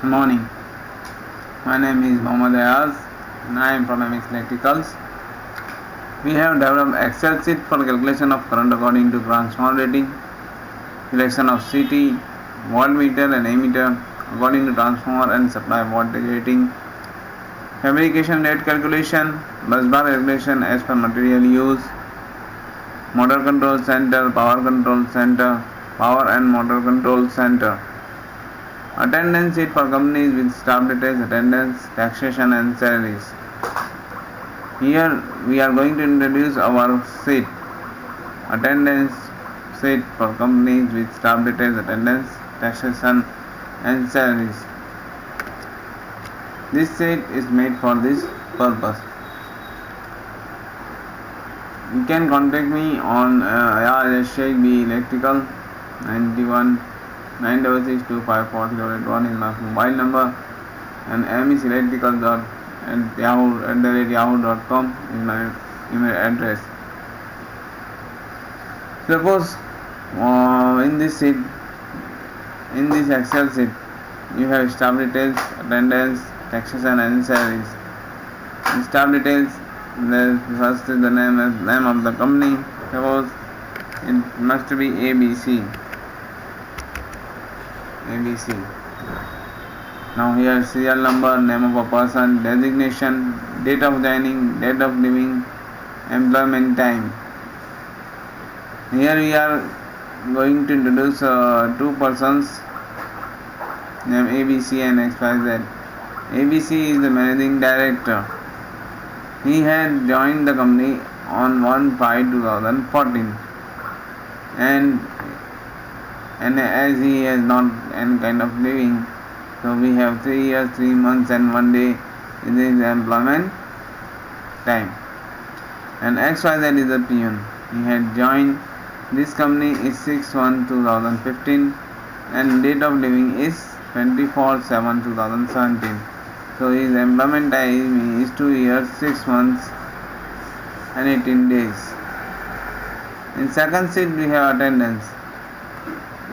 Good morning. My name is Mohammad Ayaz and I am from MX Electricals. We have developed Excel sheet for calculation of current according to transformer rating, selection of CT, voltmeter and ammeter according to transformer and supply voltage rating, fabrication rate calculation, bus bar calculation as per material use, motor control center, power control center, power and motor control center. Attendance sheet for companies with staff details, attendance, taxation and salaries. Here we are going to introduce our sheet. Attendance sheet for companies with staff details, attendance, taxation and salaries. This sheet is made for this purpose. You can contact me on Attendace Sheet Electrical 91 966254081 is my mobile number, and meselectrical@yahoo.com is my email address. Suppose in this Excel sheet, you have staff details, attendance, taxation and salaries. In staff details, the first is the name of the company. Suppose it must be ABC. Now here serial number, name of a person, designation, date of joining, date of leaving, employment time. Here we are going to introduce two persons named ABC and XYZ. ABC is the managing director. He had joined the company on 1/5/2014 and as he has not any kind of living, so we have 3 years, 3 months and 1 day in his employment time. And XYZ is a peon. He had joined this company is 6/1/2015 and date of living is 24/7/2017. So his employment time is 2 years, 6 months and 18 days. In second sheet we have attendance.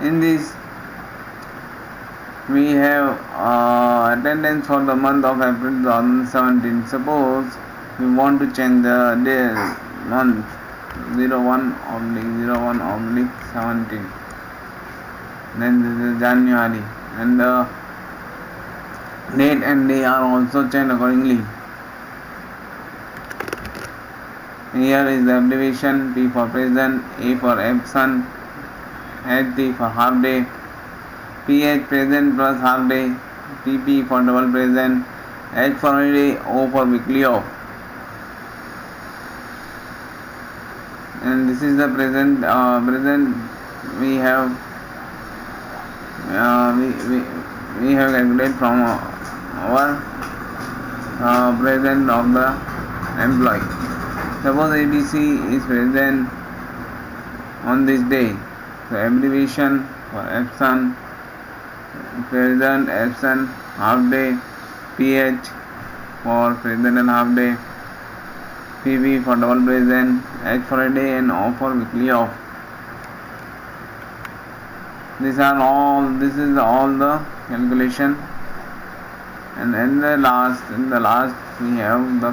In this we have attendance for the month of April 2017. Suppose we want to change the day month 01/01/17. Then this is January, and the date and day are also changed accordingly. Here is the abbreviation: P for present, A for absent, HT for half day, PH present plus half day, PP for double present, H for holiday, O for weekly off. And this is the present. We have we have calculated from our present of the employee. Suppose ABC is present on this day. So abbreviation for absent, present, absent, half day, PH for present and half day, PV for double present, H for a day and O for weekly off. This is all the calculation. And in the last we have the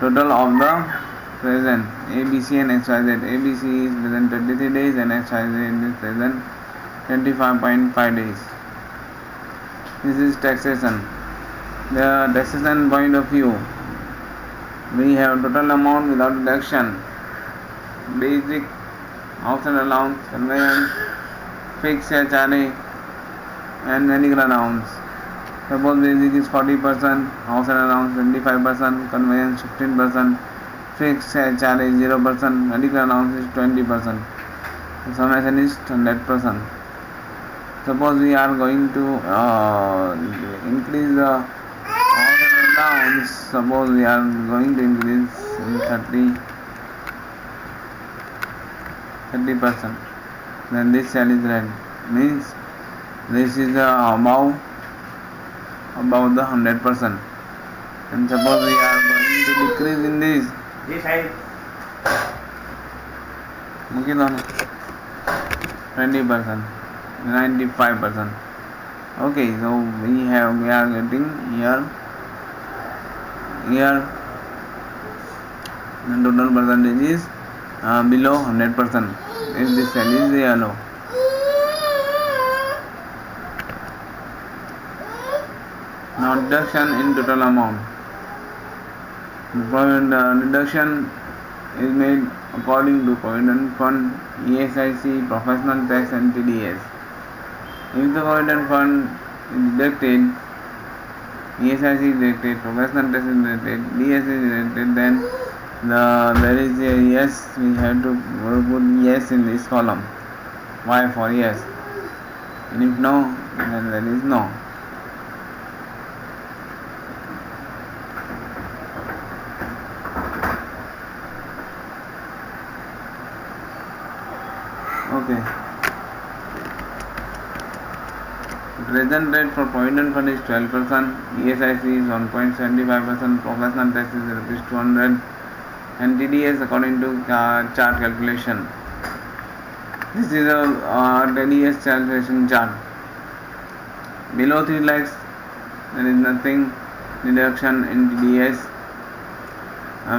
total of the present ABC and XYZ. ABC is present 23 days and XYZ is present 25.5 days. This is taxation. The taxation point of view, we have total amount without deduction, basic, house and allowance, conveyance, fixed HRA and medical allowance. Suppose basic is 40%, house and allowance 25%, conveyance 15%, fixed HRA is 0%, medical allowance is 20%. The summation is 100%. Suppose we are going to increase the house and allowance. Suppose we are going to increase 30%. Then this cell is red. Means this is above the 100%. And suppose we are going to decrease in this. This side. 20%. 95%. Okay, so we are getting here the total percentage is below 100%. If this cell is yellow. Now deduction in total amount. The deduction is made according to Provident Fund, ESIC, Professional Tax and TDS. If the Provident Fund is deducted, ESIC is deducted, Professional Tax is deducted, DS is deducted, then there is a yes, we have to put yes in this column. Why for yes? And if no, then there is no. Okay. Present rate for Provident Fund is 12%, ESIC is 1.75%, Professional Tax is rupees 200, and TDS according to chart calculation. This is a TDS calculation chart. Below 3 lakhs, there is nothing deduction in TDS.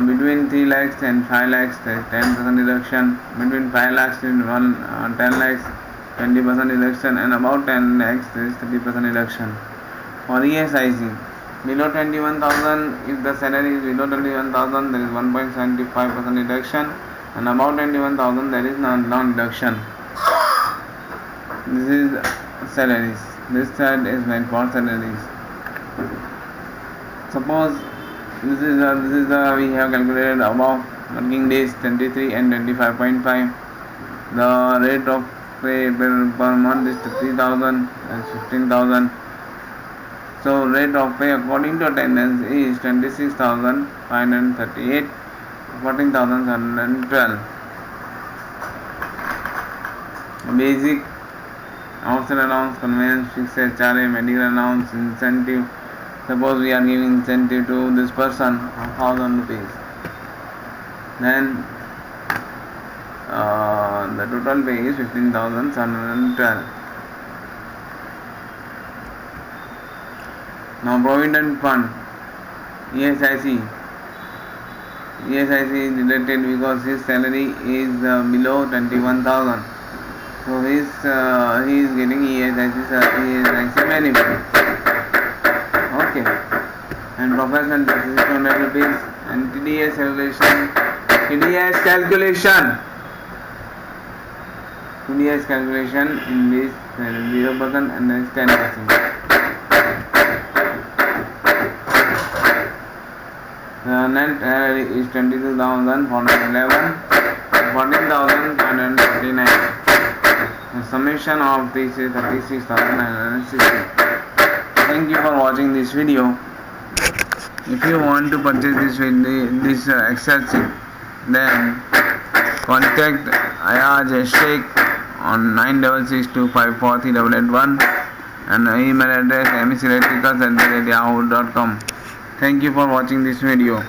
Between 3 lakhs and 5 lakhs, there is 10% deduction. Between 5 lakhs and 10 lakhs, 20% deduction, and about 10 lakhs, there is 30% deduction. For ESIC, below 21,000, if the salary is below 21,000, there is 1.75% deduction, and above 21,000, there is non-deduction. This is salaries. This side is meant for salaries. Suppose this is we have calculated above working days 23 and 25.5. The rate of pay per month is 3,000 and 15,000. So rate of pay according to attendance is 26,538, 14,712. Basic, outside allowance, conveyance, fixed HRA, medical allowance, incentive. Suppose we are giving incentive to this person 1,000 rupees. Then the total pay is 15,712. Now Provident Fund, ESIC is deducted because his salary is below 21,000. So he is getting ESIC benefit. Okay. And professional tax is 200 rupees. And TDS calculation. TDS calculation in this 0% and then 10%. The net salary is 22,411, 14,539. The summation of this is 36,960. Thank you for watching this video. If you want to purchase this Excel sheet, then contact Attendace Sheet on 9662543881 and email address meselectricals@yahoo.com. Thank you for watching this video.